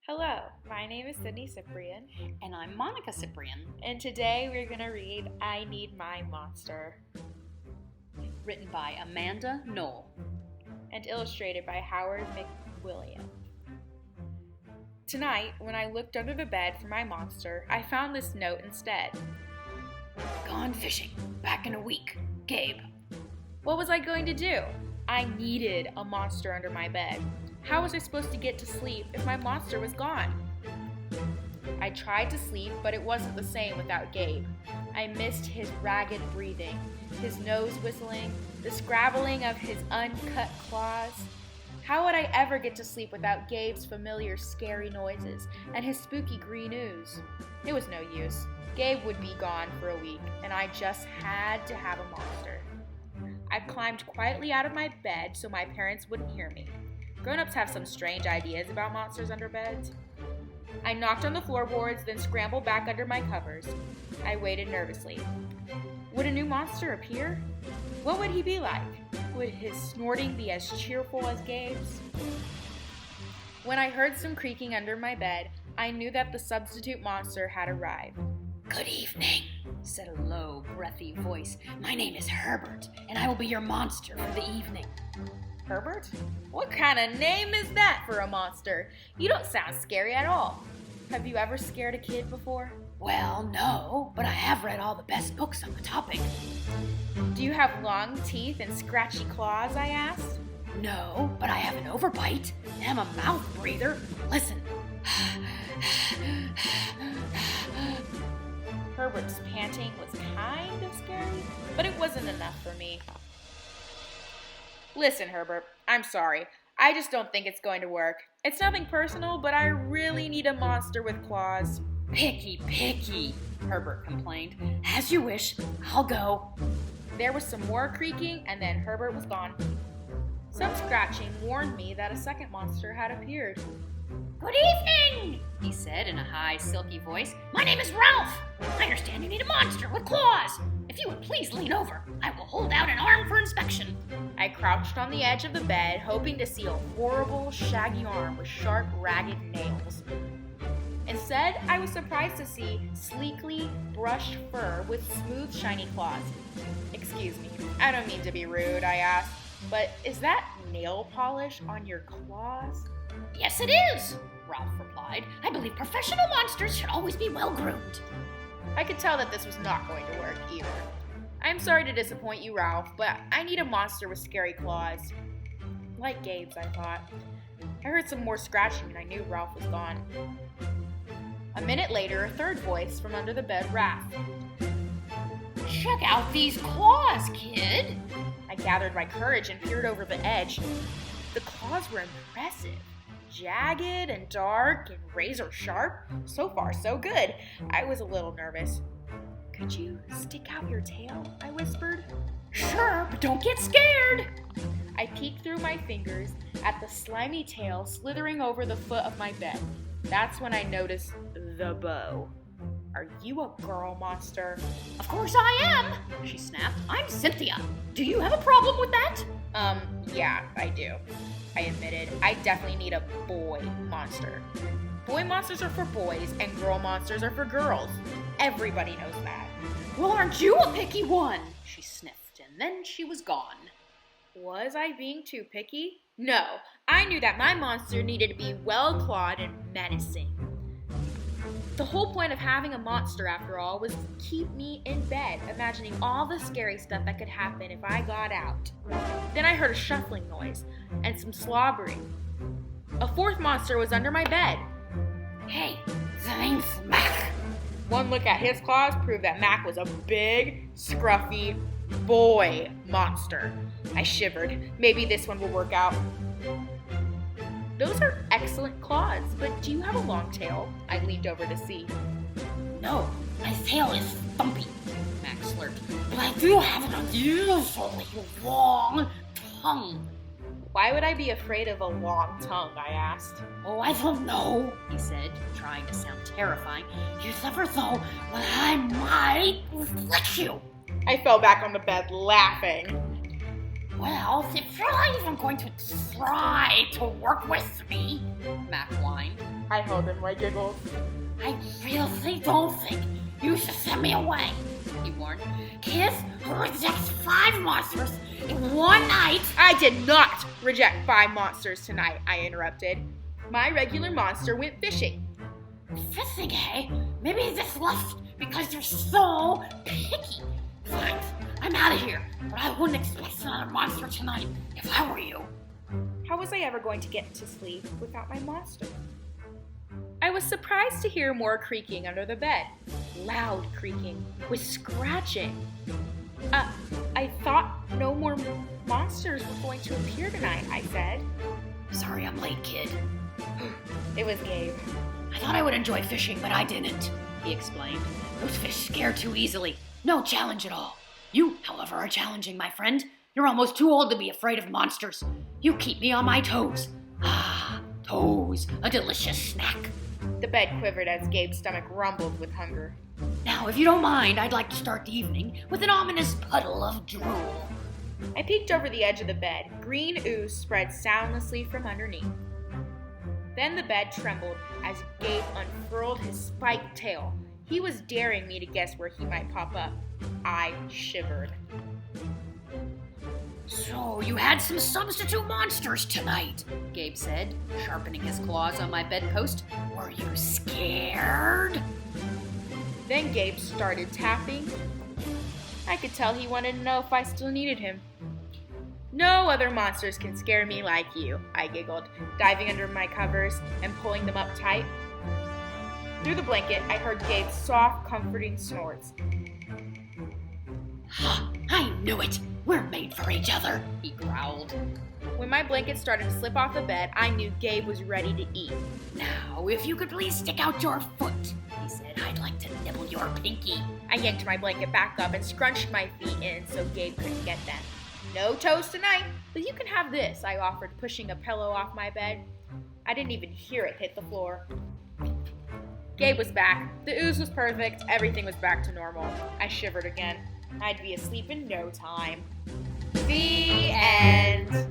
Hello, my name is Sydney Cyprian, And I'm Monica Cyprian. and today we're going to read I Need My Monster, Written by Amanda Knoll. and illustrated by Howard McWilliam. Tonight, when I looked under the bed for my monster, I found this note instead. Gone fishing. Back in a week. Gabe. What was I going to do? I needed a monster under my bed. How was I supposed to get to sleep if my monster was gone? I tried to sleep, but it wasn't the same without Gabe. I missed his ragged breathing, his nose whistling, the scrabbling of his uncut claws. How would I ever get to sleep without Gabe's familiar scary noises and his spooky green ooze? It was no use. Gabe would be gone for a week, and I just had to have a monster. I climbed quietly out of my bed so my parents wouldn't hear me. Grown-ups have some strange ideas about monsters under beds. I knocked on the floorboards, then scrambled back under my covers. I waited nervously. Would a new monster appear? What would he be like? Would his snorting be as cheerful as Gabe's? When I heard some creaking under my bed, I knew that the substitute monster had arrived. Good evening, said a low, breathy voice. My name is Herbert, and I will be your monster for the evening. Herbert? What kind of name is that for a monster? You don't sound scary at all. Have you ever scared a kid before? Well, no, but I have read all the best books on the topic. Do you have long teeth and scratchy claws? I asked. No, but I have an overbite and I'm a mouth breather. Listen. Herbert's panting was kind of scary, but it wasn't enough for me. Listen, Herbert, I'm sorry. I just don't think it's going to work. It's nothing personal, but I really need a monster with claws. Picky, Herbert complained. As you wish, I'll go. There was some more creaking, and then Herbert was gone. Some scratching warned me that a second monster had appeared. Good evening, he said in a high, silky voice. My name is Ralph. I understand you need a monster with claws. If you would please lean over, I will hold out an arm for inspection. I crouched on the edge of the bed, hoping to see a horrible, shaggy arm with sharp, ragged nails. Instead, I was surprised to see sleekly brushed fur with smooth, shiny claws. Excuse me, I don't mean to be rude, I asked, but is that nail polish on your claws? Yes, it is, Ralph replied. I believe professional monsters should always be well groomed. I could tell that this was not going to work either. I'm sorry to disappoint you, Ralph, but I need a monster with scary claws. Like Gabe's, I thought. I heard some more scratching and I knew Ralph was gone. A minute later, a third voice from under the bed rasped. Check out these claws, kid. I gathered my courage and peered over the edge. The claws were impressive. Jagged and dark and razor sharp. So far, so good. I was a little nervous. Could you stick out your tail? I whispered. Sure, but don't get scared. I peeked through my fingers at the slimy tail slithering over the foot of my bed. That's when I noticed the bow. Are you a girl monster? Of course I am, she snapped. I'm Cynthia. Do you have a problem with that? Yeah, I do. I admitted. I definitely need a boy monster. Boy monsters are for boys and girl monsters are for girls. Everybody knows that. Well, aren't you a picky one? She sniffed, and then she was gone. Was I being too picky? No, I knew that my monster needed to be well-clawed and menacing. The whole point of having a monster, after all, was to keep me in bed, imagining all the scary stuff that could happen if I got out. Then I heard a shuffling noise and some slobbering. A fourth monster was under my bed. Hey, the name's Mac. One look at his claws proved that Mac was a big, scruffy boy monster. I shivered. Maybe this one will work out. Those are excellent claws, but do you have a long tail? I leaned over to see. No, my tail is stumpy, Mac slurped. But I do have an unusually long tongue. Why would I be afraid of a long tongue? I asked. Oh, I don't know, he said, trying to sound terrifying. You never know when I might lick you. I fell back on the bed laughing. Well, if you're not even going to try to work with me, Mac whined, I held in my giggles. I really don't think you should send me away, he warned. Kids who reject 5 monsters in one night. I did not reject 5 monsters tonight, I interrupted. My regular monster went fishing. Fishing, eh? Maybe this left because you're so picky. Fine, I'm out of here, but I wouldn't expect another monster tonight if I were you. How was I ever going to get to sleep without my monster? I was surprised to hear more creaking under the bed. Loud creaking, with scratching. I thought no more monsters were going to appear tonight, I said. Sorry I'm late, kid. It was Gabe. I thought I would enjoy fishing, but I didn't, he explained. Those fish scare too easily. No challenge at all. You, however, are challenging, my friend. You're almost too old to be afraid of monsters. You keep me on my toes. Ah, toes, a delicious snack. The bed quivered as Gabe's stomach rumbled with hunger. Now, if you don't mind, I'd like to start the evening with an ominous puddle of drool. I peeked over the edge of the bed. Green ooze spread soundlessly from underneath. Then the bed trembled as Gabe unfurled his spiked tail. He was daring me to guess where he might pop up. I shivered. So, you had some substitute monsters tonight, Gabe said, sharpening his claws on my bedpost. Were you scared? Then Gabe started tapping. I could tell he wanted to know if I still needed him. No other monsters can scare me like you, I giggled, diving under my covers and pulling them up tight. Through the blanket, I heard Gabe's soft, comforting snorts. I knew it! We're made for each other, he growled. When my blanket started to slip off the bed, I knew Gabe was ready to eat. Now, if you could please stick out your foot, he said. I'd like to nibble your pinky. I yanked my blanket back up and scrunched my feet in so Gabe couldn't get them. No toes tonight, but you can have this, I offered, pushing a pillow off my bed. I didn't even hear it hit the floor. Gabe was back. The ooze was perfect. Everything was back to normal. I shivered again. I'd be asleep in no time. The end.